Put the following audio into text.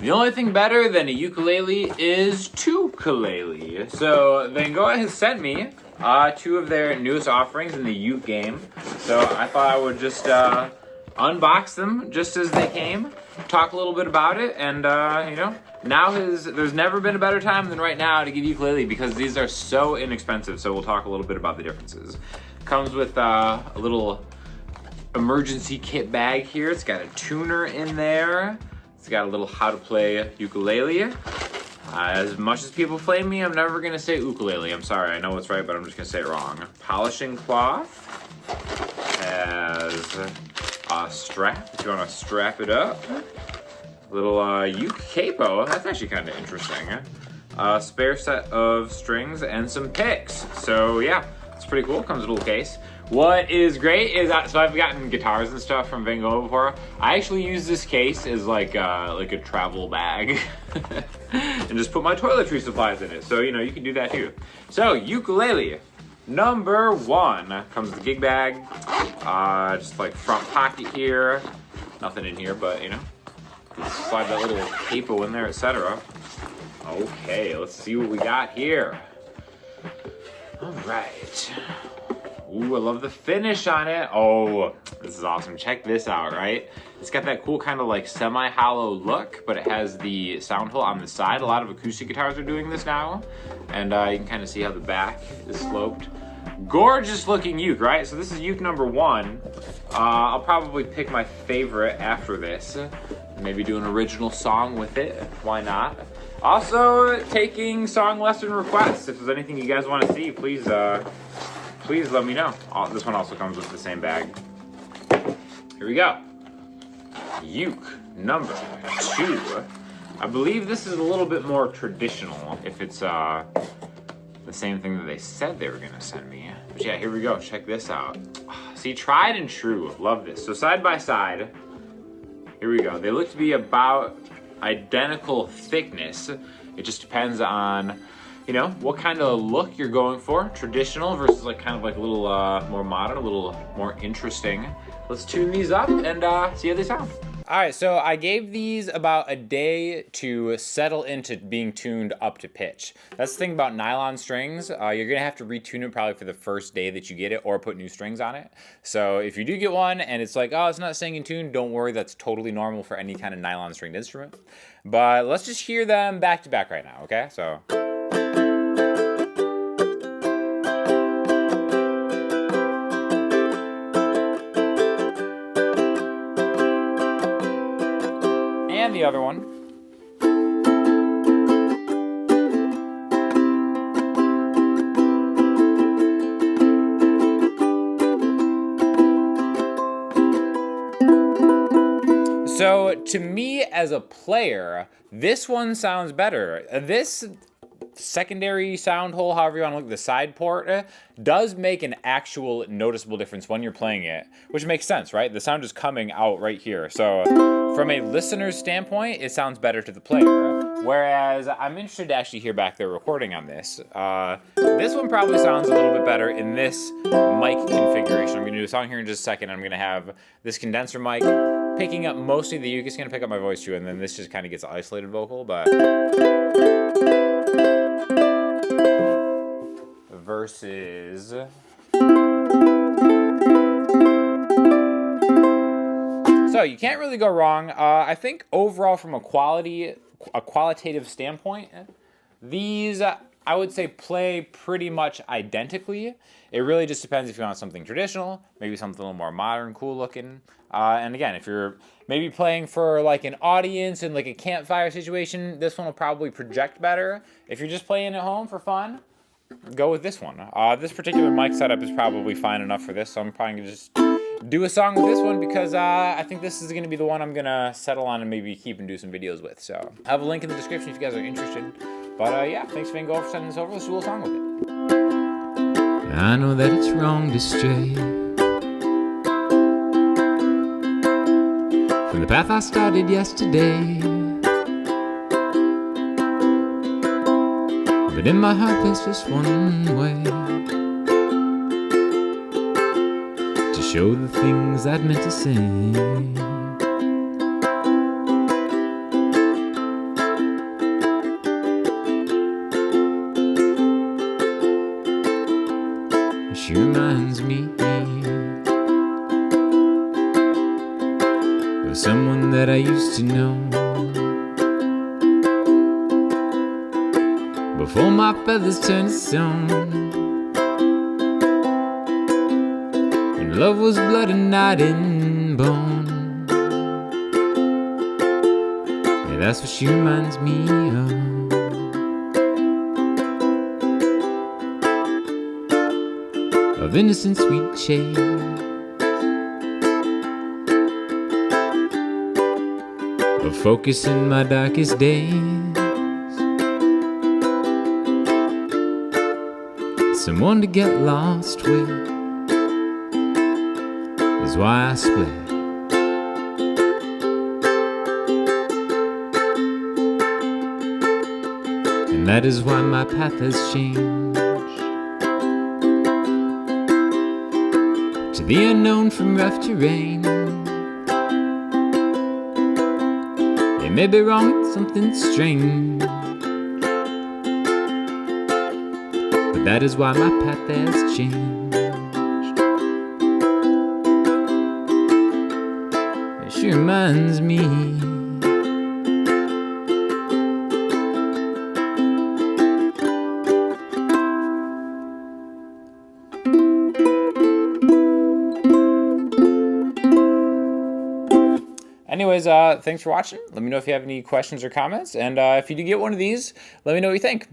The only thing better than a ukulele is two-kulele. So Van Gogh has sent me two of their newest offerings in the uke game. So I thought I would just unbox them just as they came, talk a little bit about it, and there's never been a better time than right now to get ukulele because these are so inexpensive. So we'll talk a little bit about the differences. Comes with a little emergency kit bag here. It's got a tuner in there. It's got a little how to play ukulele. As much as people flame me, I'm never gonna say ukulele. I'm sorry, I know it's right, but I'm just gonna say it wrong. Polishing cloth. Has a strap if you wanna strap it up. Little uke capo, that's actually kind of interesting. A spare set of strings and some picks. So yeah, it's pretty cool, comes with a little case. What is great is that, so I've gotten guitars and stuff from Van Gogh before. I actually use this case as like a travel bag and just put my toiletry supplies in it. So, you can do that too. So, ukulele, number 1. Comes with a gig bag, just like front pocket here. Nothing in here, but slide that little capo in there, etc. Okay, let's see what we got here. All right. Ooh, I love the finish on it. Oh, this is awesome. Check this out, right? It's got that cool kind of like semi-hollow look, but it has the sound hole on the side. A lot of acoustic guitars are doing this now. And you can kind of see how the back is sloped. Gorgeous looking uke, right? So this is uke number 1. I'll probably pick my favorite after this. Maybe do an original song with it. Why not? Also, taking song lesson requests. If there's anything you guys want to see, please let me know. This one also comes with the same bag. Here we go. Uke number 2. I believe this is a little bit more traditional if it's the same thing that they said they were gonna send me. But yeah, here we go. Check this out. See, tried and true. Love this. So side by side, here we go. They look to be about identical thickness. It just depends on what kind of look you're going for. Traditional versus kind of a little more modern, a little more interesting. Let's tune these up and see how they sound. All right, so I gave these about a day to settle into being tuned up to pitch. That's the thing about nylon strings. You're gonna have to retune it probably for the first day that you get it or put new strings on it. So if you do get one and it's like, oh, it's not staying in tune, don't worry, that's totally normal for any kind of nylon stringed instrument. But let's just hear them back to back right now, okay? So. And the other one. So to me as a player, this one sounds better. This secondary sound hole, however you want to look at the side port, does make an actual noticeable difference when you're playing it, which makes sense, right? The sound is coming out right here. So from a listener's standpoint, it sounds better to the player. Whereas I'm interested to actually hear back their recording on this. This one probably sounds a little bit better in this mic configuration. I'm going to do a song here in just a second. I'm going to have this condenser mic picking up mostly the uke. It's going to pick up my voice too, and then this just kind of gets an isolated vocal, but versus so you can't really go wrong. I think overall from a qualitative standpoint, these I would say play pretty much identically. It really just depends if you want something traditional, maybe something a little more modern, cool looking. And again, if you're maybe playing for like an audience in like a campfire situation, this one will probably project better. If you're just playing at home for fun, go with this one. This particular mic setup is probably fine enough for this, so I'm probably gonna just do a song with this one because I think this is gonna be the one I'm gonna settle on and maybe keep and do some videos with. So I have a link in the description if you guys are interested. But yeah, thanks Van Gogh for sending this over. Let's do a little song with it. I know that it's wrong to stray from the path I started yesterday, but in my heart there's just one way to show the things I'd meant to say. I used to know. Before my feathers turned to stone, when love was blood and not in bone. Yeah, that's what she reminds me of. Of innocent sweet chase, of focus in my darkest days. Someone to get lost with is why I split. And that is why my path has changed to the unknown from rough terrain. It may be wrong, it's something strange, but that is why my path has changed. She reminds me. Anyways, thanks for watching. Let me know if you have any questions or comments. And if you do get one of these, let me know what you think.